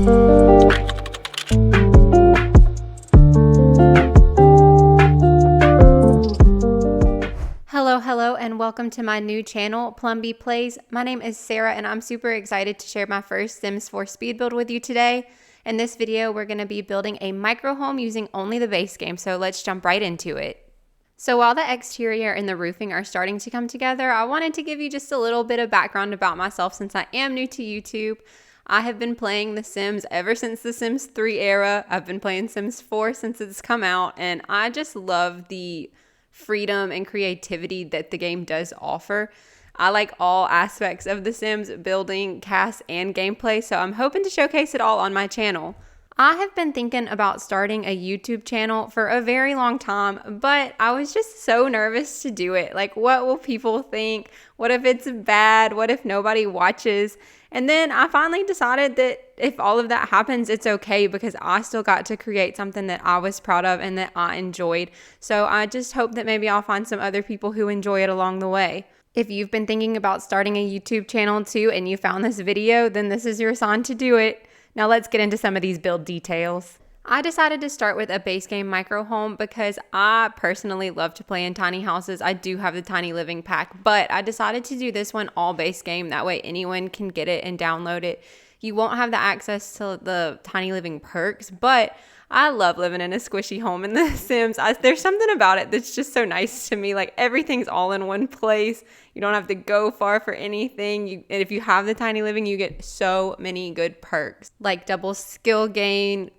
Hello, and welcome to my new channel, PlumbiePlays. My name is Sarah, and I'm super excited to share my first Sims 4 speed build with you today. In this video, we're going to be building a micro home using only the base game, so let's jump right into it. So while the exterior and the roofing are starting to come together, I wanted to give you just a little bit of background about myself since I am new to YouTube. I have been playing The Sims ever since the Sims 3 era. I've been playing Sims 4 since it's come out, and I just love the freedom and creativity that the game does offer. I like all aspects of The Sims, building, cast, and gameplay, so I'm hoping to showcase it all on my channel. I have been thinking about starting a YouTube channel for a very long time, but I was just so nervous to do it. Like, what will people think? What if it's bad? What if nobody watches? And then I finally decided that if all of that happens, it's okay because I still got to create something that I was proud of and that I enjoyed. So I just hope that maybe I'll find some other people who enjoy it along the way. If you've been thinking about starting a YouTube channel too and you found this video, then this is your sign to do it. Now let's get into some of these build details. I decided to start with a base game micro home because I personally love to play in tiny houses. I do have the tiny living pack, but I decided to do this one all base game. That way anyone can get it and download it. You won't have the access to the tiny living perks, but I love living in a squishy home in The Sims. There's something about it that's just so nice to me. Like, everything's all in one place. You don't have to go far for anything. And if you have the tiny living, you get so many good perks. Like double skill gain,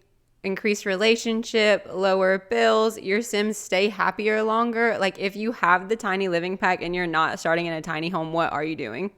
increased relationship, lower bills, your Sims stay happier longer. Like, if you have the tiny living pack and you're not starting in a tiny home, what are you doing?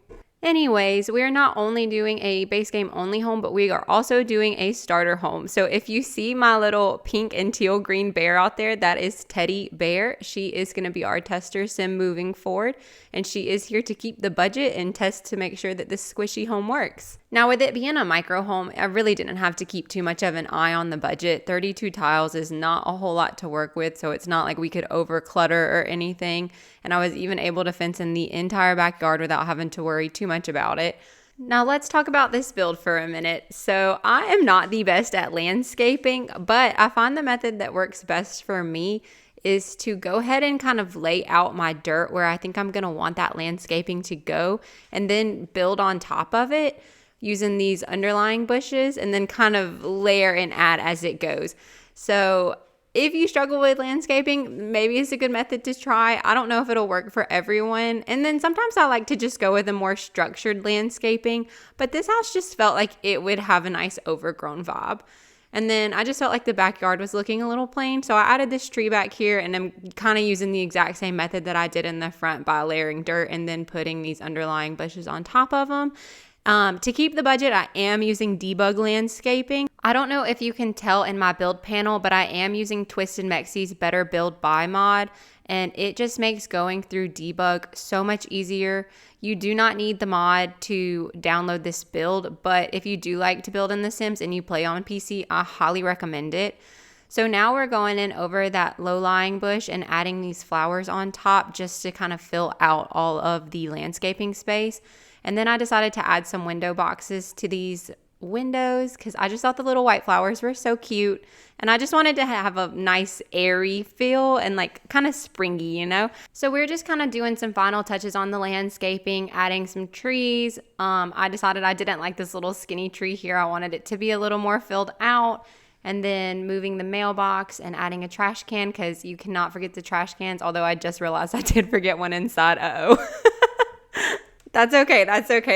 Anyways, we are not only doing a base game only home, but we are also doing a starter home. So if you see my little pink and teal green bear out there, that is Teddy Bear. She is going to be our tester sim moving forward, and she is here to keep the budget and test to make sure that this squishy home works. Now, with it being a micro home, I really didn't have to keep too much of an eye on the budget. 32 tiles is not a whole lot to work with, so it's not like we could over clutter or anything. And I was even able to fence in the entire backyard without having to worry too much about it. Now let's talk about this build for a minute. So I am not the best at landscaping, but I find the method that works best for me is to go ahead and kind of lay out my dirt where I think I'm going to want that landscaping to go, and then build on top of it using these underlying bushes, and then kind of layer and add as it goes. So if you struggle with landscaping, maybe it's a good method to try. I don't know if it'll work for everyone. And then sometimes I like to just go with a more structured landscaping, but this house just felt like it would have a nice overgrown vibe. And then I just felt like the backyard was looking a little plain, so I added this tree back here, and I'm kind of using the exact same method that I did in the front by layering dirt and then putting these underlying bushes on top of them. To keep the budget, I am using debug landscaping. I don't know if you can tell in my build panel, but I am using Twisted Mexie's Better Build By mod, and it just makes going through debug so much easier. You do not need the mod to download this build, but if you do like to build in The Sims and you play on PC, I highly recommend it. So now we're going in over that low-lying bush and adding these flowers on top just to kind of fill out all of the landscaping space. And then I decided to add some window boxes to these windows because I just thought the little white flowers were so cute. And I just wanted to have a nice airy feel and like kind of springy, you know? So we're just kind of doing some final touches on the landscaping, adding some trees. I decided I didn't like this little skinny tree here. I wanted it to be a little more filled out. And then moving the mailbox and adding a trash can because you cannot forget the trash cans. Although I just realized I did forget one inside. Uh-oh. That's okay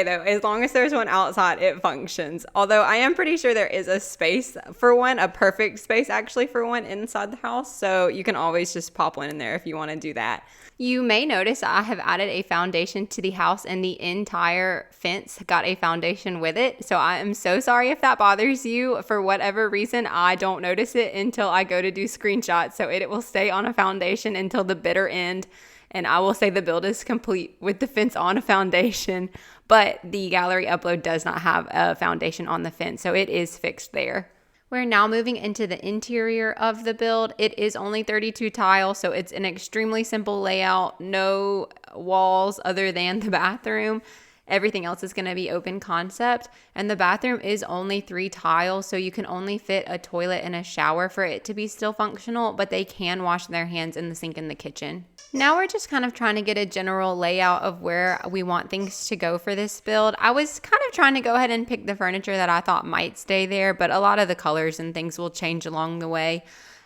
though. As long as there's one outside, it functions. Although I am pretty sure there is a space for one, a perfect space actually for one inside the house. So you can always just pop one in there if you want to do that. You may notice I have added a foundation to the house and the entire fence got a foundation with it. So I am so sorry if that bothers you. For whatever reason, I don't notice it until I go to do screenshots. So it will stay on a foundation until the bitter end. And I will say the build is complete with the fence on a foundation, but the gallery upload does not have a foundation on the fence, so it is fixed there. We're now moving into the interior of the build. It is only 32 tiles, so it's an extremely simple layout, no walls other than the bathroom. Everything else is going to be open concept. And the bathroom is only 3 tiles, so you can only fit a toilet and a shower for it to be still functional, but they can wash their hands in the sink in the kitchen. Now we're just kind of trying to get a general layout of where we want things to go for this build. I was kind of trying to go ahead and pick the furniture that I thought might stay there, but a lot of the colors and things will change along the way.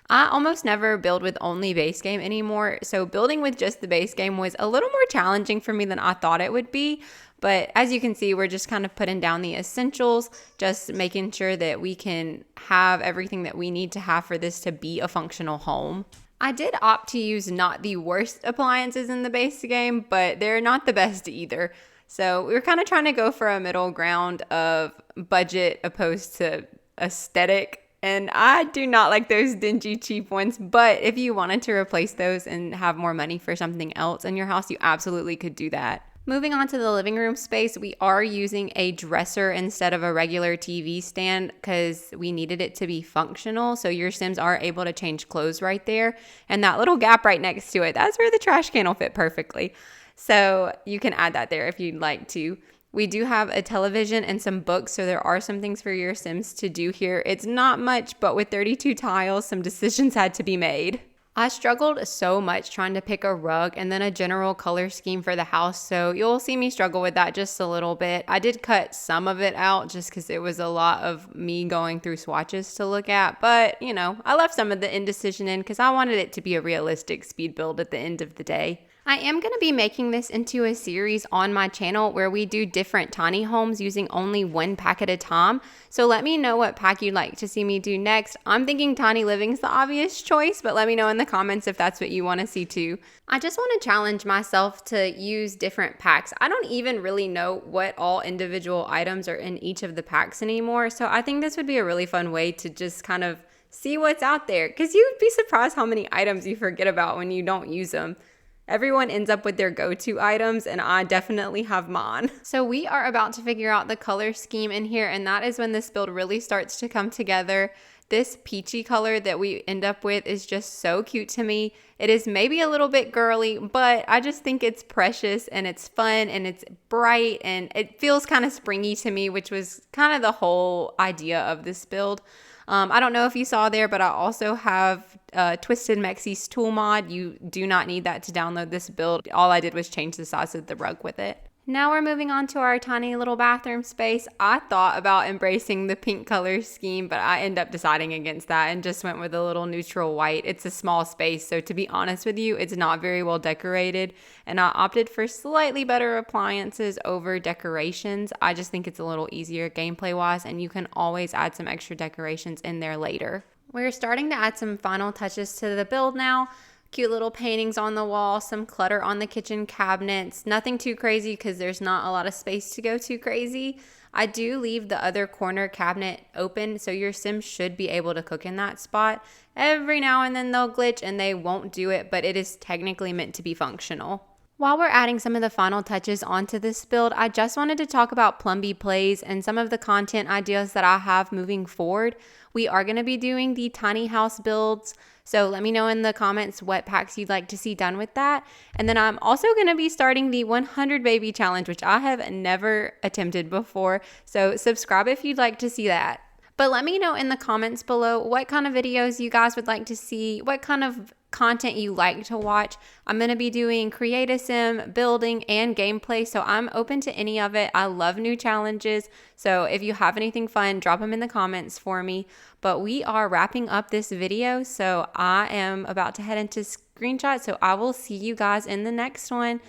I almost never build with only base game anymore, so building with just the base game was a little more challenging for me than I thought it would be. But as you can see, we're just kind of putting down the essentials, just making sure that we can have everything that we need to have for this to be a functional home. I did opt to use not the worst appliances in the base game, but they're not the best either. So we were kind of trying to go for a middle ground of budget opposed to aesthetic. And I do not like those dingy, cheap ones. But if you wanted to replace those and have more money for something else in your house, you absolutely could do that. Moving on to the living room space, we are using a dresser instead of a regular TV stand because we needed it to be functional. So your Sims are able to change clothes right there. And that little gap right next to it, that's where the trash can will fit perfectly. So you can add that there if you'd like to. We do have a television and some books, so there are some things for your Sims to do here. It's not much, but with 32 tiles, some decisions had to be made. I struggled so much trying to pick a rug and then a general color scheme for the house, so you'll see me struggle with that just a little bit. I did cut some of it out just because it was a lot of me going through swatches to look at, but you know, I left some of the indecision in because I wanted it to be a realistic speed build at the end of the day. I am going to be making this into a series on my channel where we do different tiny homes using only 1 pack at a time. So let me know what pack you'd like to see me do next. I'm thinking tiny living's the obvious choice, but let me know in the comments if that's what you want to see too. I just want to challenge myself to use different packs. I don't even really know what all individual items are in each of the packs anymore. So I think this would be a really fun way to just kind of see what's out there, because you'd be surprised how many items you forget about when you don't use them. Everyone ends up with their go-to items, and I definitely have mine. So we are about to figure out the color scheme in here, and that is when this build really starts to come together. This peachy color that we end up with is just so cute to me. It is maybe a little bit girly, but I just think it's precious and it's fun and it's bright and it feels kind of springy to me, which was kind of the whole idea of this build. I don't know if you saw there, but I also have Twisted Mexie's tool mod. You do not need that to download this build. All I did was change the size of the rug with it. Now we're moving on to our tiny little bathroom space. I thought about embracing the pink color scheme, but I ended up deciding against that and just went with a little neutral white. It's a small space, so to be honest with you, it's not very well decorated, and I opted for slightly better appliances over decorations. I just think it's a little easier gameplay wise, and you can always add some extra decorations in there later. We're starting to add some final touches to the build now. Cute little paintings on the wall, some clutter on the kitchen cabinets. Nothing too crazy because there's not a lot of space to go too crazy. I do leave the other corner cabinet open, so your Sims should be able to cook in that spot. Every now and then they'll glitch and they won't do it, but it is technically meant to be functional. While we're adding some of the final touches onto this build, I just wanted to talk about PlumbiePlays and some of the content ideas that I have moving forward. We are going to be doing the tiny house builds, so let me know in the comments what packs you'd like to see done with that. And then I'm also going to be starting the 100 baby challenge, which I have never attempted before, so subscribe if you'd like to see that. But let me know in the comments below what kind of videos you guys would like to see, what kind of content you like to watch. I'm going to be doing Create a Sim, building, and gameplay, so I'm open to any of it. I love new challenges, so if you have anything fun, drop them in the comments for me. But we are wrapping up this video, so I am about to head into screenshots, so I will see you guys in the next one.